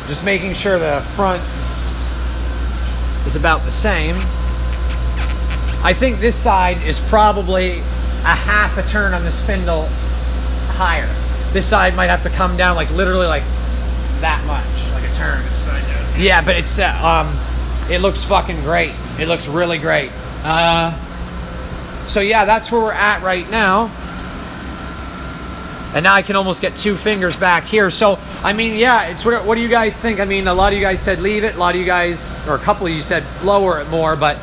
Just making sure the front is about the same. I think this side is probably a half a turn on the spindle higher. This side might have to come down like literally like that much, like a turn. Yeah, but it's it looks fucking great. It looks really great. So yeah, that's where we're at right now. And now I can almost get 2 fingers back here. So, I mean, yeah, it's what do you guys think? I mean, a lot of you guys said leave it. A lot of you guys, or a couple of you said lower it more, but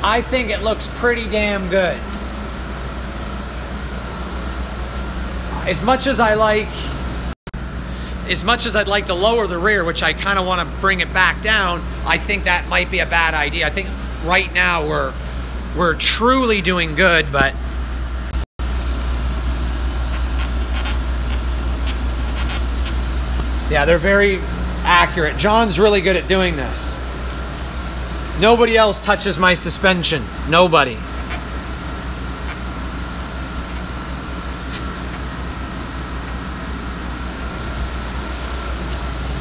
I think it looks pretty damn good. As much as I'd like to lower the rear, which I kind of want to bring it back down, I think that might be a bad idea. I think right now we're truly doing good, but yeah, they're very accurate. John's really good at doing this. Nobody else touches my suspension. Nobody.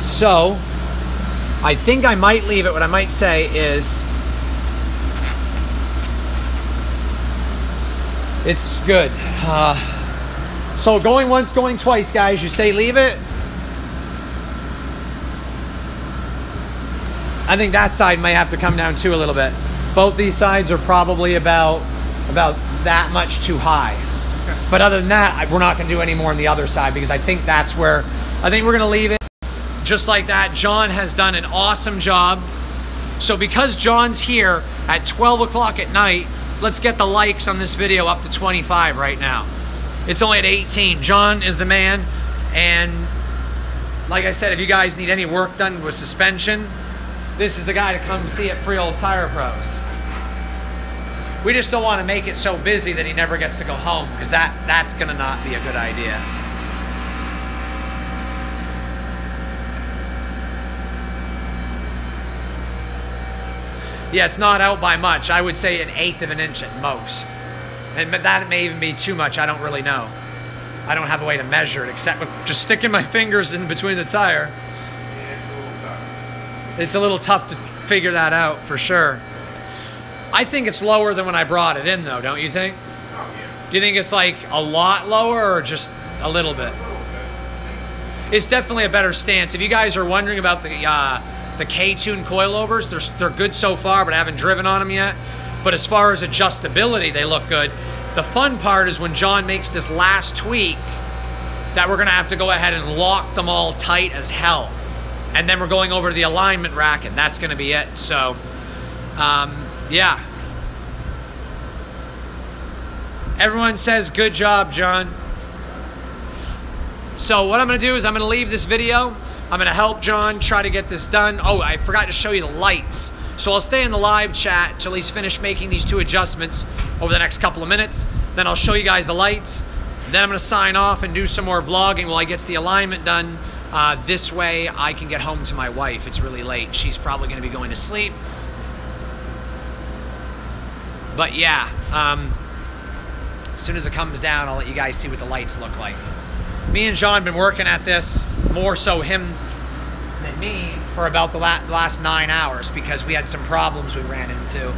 So, I think I might leave it. What I might say is, it's good. So going once, going twice, guys. You say leave it. I think that side might have to come down too a little bit. Both these sides are probably about that much too high. Okay. But other than that, we're not going to do any more on the other side because I think that's where, I think we're going to leave it just like that. John has done an awesome job. So because John's here at 12 o'clock at night, let's get the likes on this video up to 25 right now. It's only at 18. John is the man. And like I said, if you guys need any work done with suspension, this is the guy to come see at Freehold Tire Pros. We just don't want to make it so busy that he never gets to go home, because that's going to not be a good idea. Yeah, it's not out by much. I would say 1/8 of an inch at most. And that may even be too much. I don't really know. I don't have a way to measure it except with just sticking my fingers in between the tire. Yeah, it's a little tough. It's a little tough to figure that out for sure. I think it's lower than when I brought it in though, don't you think? Oh, yeah. Do you think it's like a lot lower or just a little bit? A little bit. It's definitely a better stance. If you guys are wondering about the K-Tune coilovers, they're good so far, but I haven't driven on them yet. But as far as adjustability, they look good. The fun part is when John makes this last tweak that we're gonna have to go ahead and lock them all tight as hell. And then we're going over to the alignment rack and that's gonna be it. So, yeah. Everyone says, good job, John. So what I'm gonna do is I'm gonna leave this video. I'm gonna help John try to get this done. Oh, I forgot to show you the lights. So I'll stay in the live chat till he's finished making these 2 adjustments over the next couple of minutes. Then I'll show you guys the lights. Then I'm gonna sign off and do some more vlogging while he gets the alignment done. This way I can get home to my wife. It's really late. She's probably gonna be going to sleep. But yeah, as soon as it comes down, I'll let you guys see what the lights look like. Me and John have been working at this, more so him than me, for about the last 9 hours because we had some problems we ran into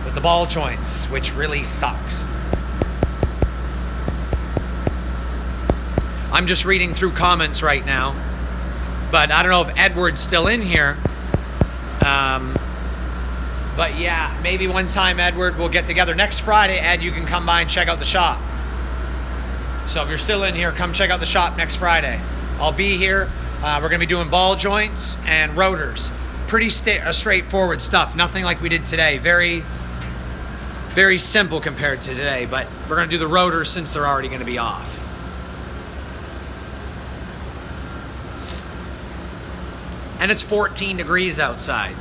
with the ball joints, which really sucked. I'm just reading through comments right now, but I don't know if Edward's still in here. But yeah, maybe one time, Edward, we'll get together. Next Friday, Ed, you can come by and check out the shop. So if you're still in here, come check out the shop next Friday. I'll be here. We're going to be doing ball joints and rotors. Pretty straightforward stuff. Nothing like we did today. Very, very simple compared to today. But we're going to do the rotors since they're already going to be off. And it's 14 degrees outside.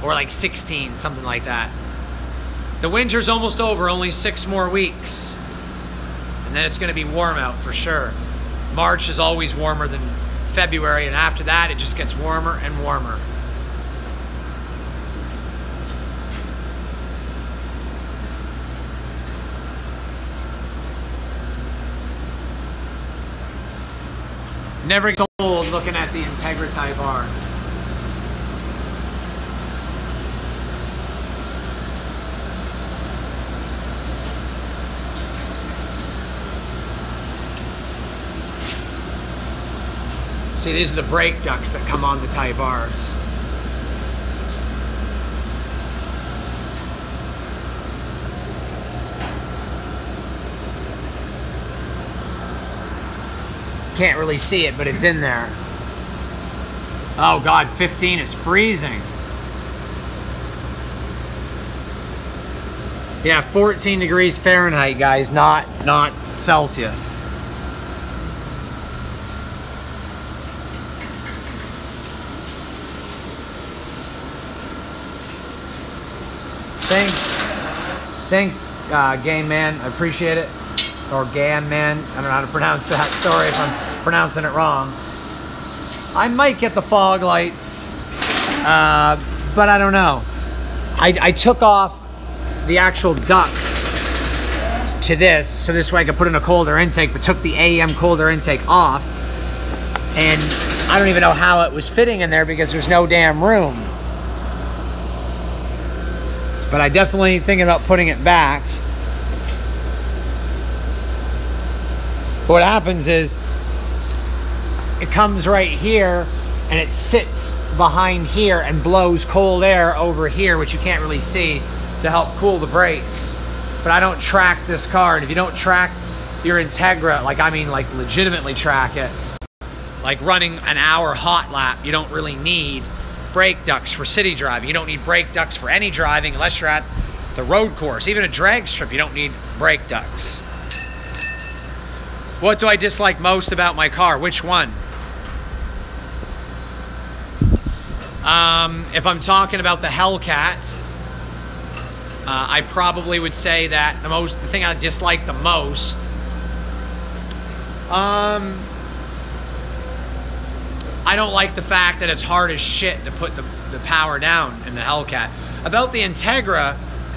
Or like 16, something like that. The winter's almost over, only 6 more weeks. And then it's going to be warm out for sure. March is always warmer than February, and after that it just gets warmer and warmer. Never gets old looking at the Integra Type R. See, these are the brake ducts that come on the Type Rs. Can't really see it, but it's in there. Oh God, 15 is freezing. Yeah, 14 degrees Fahrenheit, guys, not Celsius. Thanks, Game Man. I appreciate it. Or Gan Man. I don't know how to pronounce that. Sorry if I'm pronouncing it wrong. I might get the fog lights, but I don't know. I took off the actual duct to this, so this way I could put in a colder intake, but took the AM colder intake off, and I don't even know how it was fitting in there because there's no damn room. But I definitely thinking about putting it back. What happens is it comes right here and it sits behind here and blows cold air over here, which you can't really see, to help cool the brakes. But I don't track this car, and if you don't track your Integra, like legitimately track it, like running an hour hot lap, you don't really need brake ducts for city driving. You don't need brake ducts for any driving unless you're at the road course. Even a drag strip, you don't need brake ducts. What do I dislike most about my car? Which one? If I'm talking about the Hellcat, I probably would say that the thing I dislike the most, I don't like the fact that it's hard as shit to put the power down in the Hellcat. About the Integra,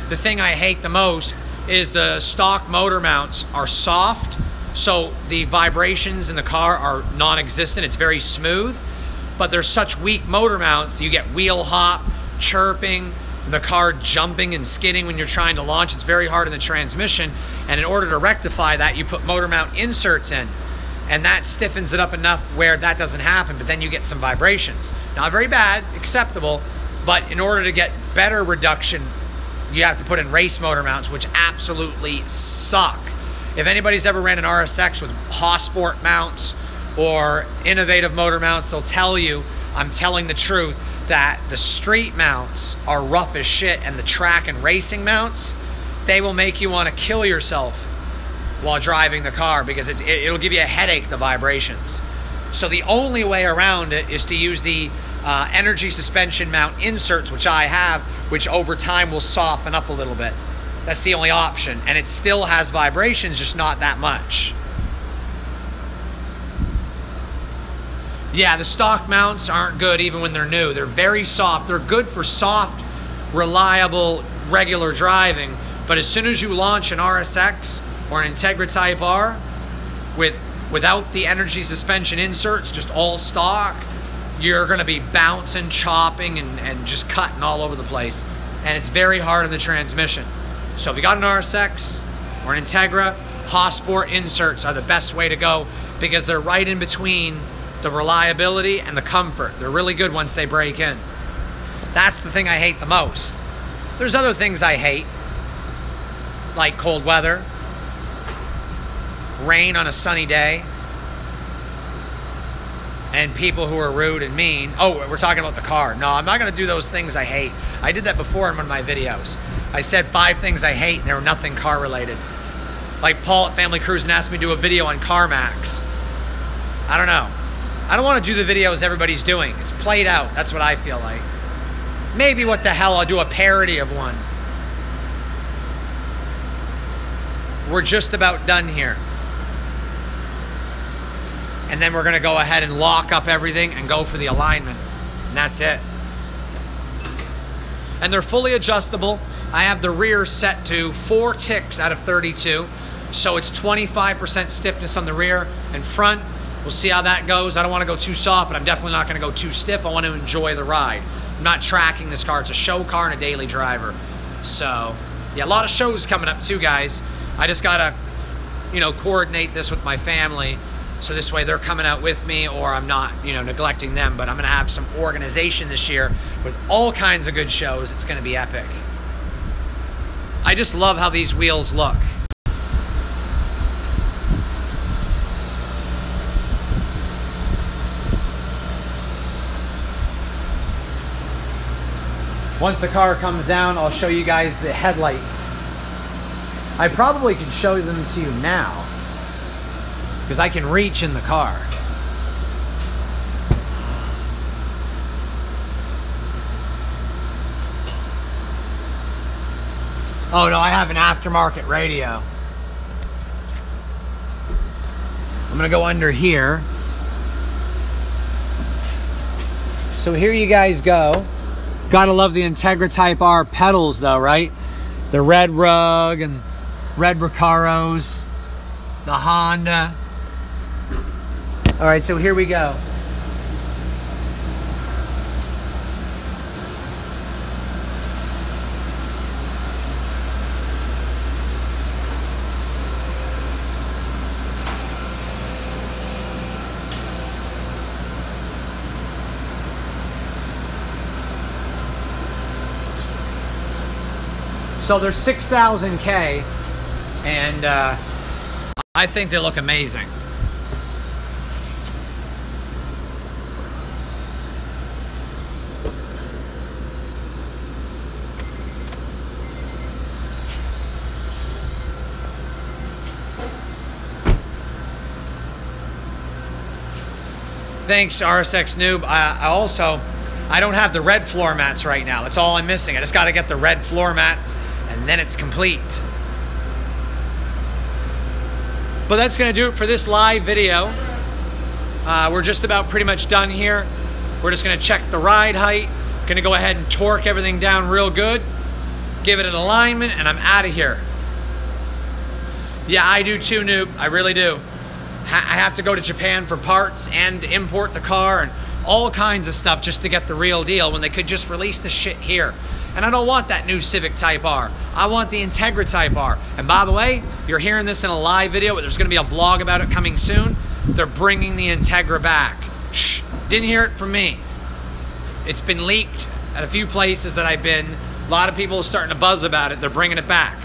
the thing I hate the most is the stock motor mounts are soft, so the vibrations in the car are non-existent. It's very smooth, but they're such weak motor mounts, you get wheel hop, chirping, the car jumping and skidding when you're trying to launch. It's very hard in the transmission, and in order to rectify that, you put motor mount inserts in, and that stiffens it up enough where that doesn't happen, but then you get some vibrations. Not very bad, acceptable, but in order to get better reduction, you have to put in race motor mounts, which absolutely suck. If anybody's ever ran an RSX with Hossport mounts or innovative motor mounts, they'll tell you, I'm telling the truth, that the street mounts are rough as shit, and the track and racing mounts, they will make you want to kill yourself while driving the car, because it'll give you a headache, the vibrations. So the only way around it is to use the energy suspension mount inserts, which I have, which over time will soften up a little bit. That's the only option, and it still has vibrations, just not that much. Yeah, the stock mounts aren't good even when they're new. They're very soft. They're good for soft, reliable, regular driving, but as soon as you launch an RSX or an Integra Type R without the energy suspension inserts, just all stock, you're gonna be bouncing, chopping, and just cutting all over the place. And it's very hard in the transmission. So if you got an RSX or an Integra, Hossport inserts are the best way to go, because they're right in between the reliability and the comfort. They're really good once they break in. That's the thing I hate the most. There's other things I hate, like cold weather, rain on a sunny day, and people who are rude and mean. Oh, we're talking about the car. No, I'm not gonna do those things I hate. I did that before in one of my videos. I said 5 things I hate, and they were nothing car related. Like Paul at Family Cruise asked me to do a video on CarMax. I don't know. I don't want to do the videos everybody's doing. It's played out. That's what I feel like. Maybe, what the hell, I'll do a parody of one. We're just about done here. And then we're going to go ahead and lock up everything and go for the alignment. And that's it. And they're fully adjustable. I have the rear set to 4 ticks out of 32. So it's 25% stiffness on the rear and front. We'll see how that goes. I don't want to go too soft, but I'm definitely not going to go too stiff. I want to enjoy the ride. I'm not tracking this car. It's a show car and a daily driver. So, yeah, a lot of shows coming up too, guys. I just got to, coordinate this with my family. So this way they're coming out with me, or I'm not, neglecting them. But I'm going to have some organization this year with all kinds of good shows. It's going to be epic. I just love how these wheels look. Once the car comes down, I'll show you guys the headlights. I probably could show them to you now, because I can reach in the car. Oh no, I have an aftermarket radio. I'm gonna go under here. So here you guys go. Gotta love the Integra Type R pedals though, right? The red rug and red Recaros, the Honda. All right, so here we go. So they're 6,000K, and I think they look amazing. Thanks, RSX Noob. I don't have the red floor mats right now. That's all I'm missing. I just got to get the red floor mats, and then it's complete. But that's going to do it for this live video. We're just about pretty much done here. We're just going to check the ride height. Going to go ahead and torque everything down real good. Give it an alignment, and I'm out of here. Yeah, I do too, Noob. I really do. I have to go to Japan for parts and import the car and all kinds of stuff just to get the real deal when they could just release the shit here. And I don't want that new Civic Type R. I want the Integra Type R. And by the way, you're hearing this in a live video, but there's going to be a vlog about it coming soon. They're bringing the Integra back. Shh, didn't hear it from me. It's been leaked at a few places that I've been. A lot of people are starting to buzz about it. They're bringing it back.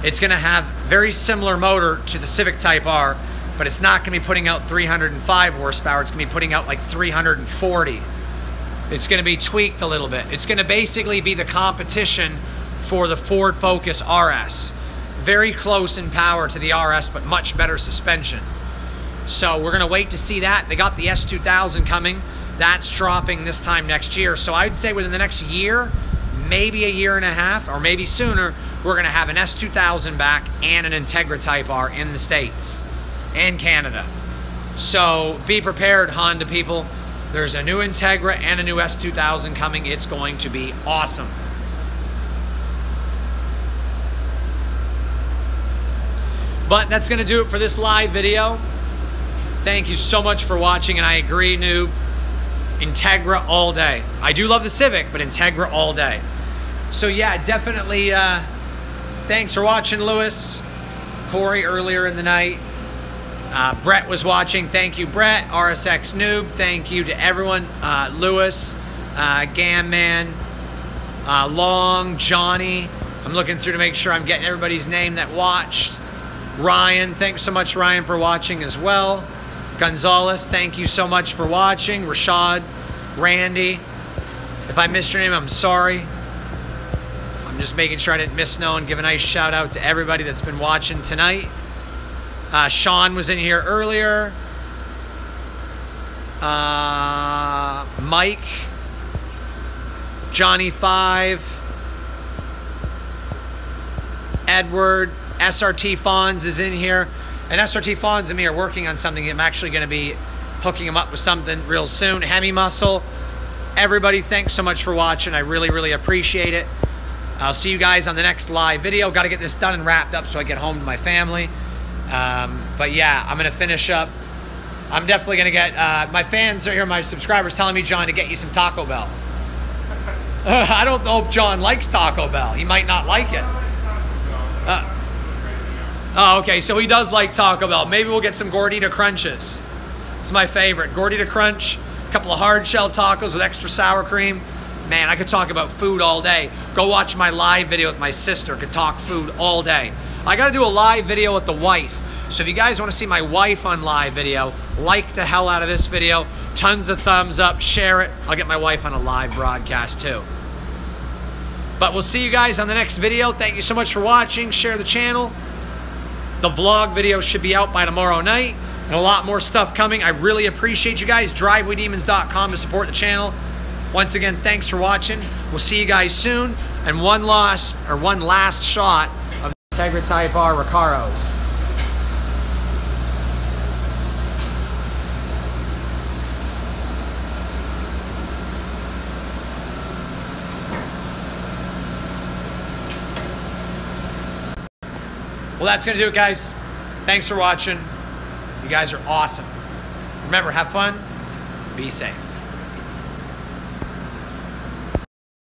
It's going to have very similar motor to the Civic Type R, but it's not going to be putting out 305 horsepower. It's going to be putting out like 340. It's going to be tweaked a little bit. It's going to basically be the competition for the Ford Focus RS. Very close in power to the RS, but much better suspension. So we're going to wait to see that. They got the S2000 coming. That's dropping this time next year. So I'd say within the next year, maybe a year and a half, or maybe sooner, we're going to have an S2000 back and an Integra Type R in the States and Canada. So be prepared, Honda people. There's a new Integra and a new S2000 coming. It's going to be awesome. But that's going to do it for this live video. Thank you so much for watching, and I agree, Noob. Integra all day. I do love the Civic, but Integra all day. So yeah, definitely thanks for watching, Lewis. Corey earlier in the night. Brett was watching. Thank you, Brett. RSX Noob. Thank you to everyone. Lewis, Gamman, Long, Johnny. I'm looking through to make sure I'm getting everybody's name that watched. Ryan, thanks so much, Ryan, for watching as well. Gonzalez, thank you so much for watching. Rashad, Randy. If I missed your name, I'm sorry. I'm just making sure I didn't miss no one. Give a nice shout out to everybody that's been watching tonight. Sean was in here earlier. Mike. Johnny 5. Edward. SRT Fonz is in here. And SRT Fonz and me are working on something. I'm actually going to be hooking him up with something real soon. Hemi Muscle. Everybody, thanks so much for watching. I really, really appreciate it. I'll see you guys on the next live video. Got to get this done and wrapped up so I get home to my family. But yeah, I'm going to finish up. I'm definitely going to get, my fans are here, my subscribers telling me, John, to get you some Taco Bell. I don't know if John likes Taco Bell. He might not like it. Oh, okay, so he does like Taco Bell. Maybe we'll get some Gordita Crunches. It's my favorite. Gordita Crunch, a couple of hard shell tacos with extra sour cream. Man, I could talk about food all day. Go watch my live video with my sister. Could talk food all day. I got to do a live video with the wife. So if you guys want to see my wife on live video, like the hell out of this video. Tons of thumbs up. Share it. I'll get my wife on a live broadcast too. But we'll see you guys on the next video. Thank you so much for watching. Share the channel. The vlog video should be out by tomorrow night. And a lot more stuff coming. I really appreciate you guys. DrivewayDemons.com to support the channel. Once again, thanks for watching. We'll see you guys soon. And one last shot of the Integra Type R Recaros. Well, that's going to do it, guys. Thanks for watching. You guys are awesome. Remember, have fun. Be safe.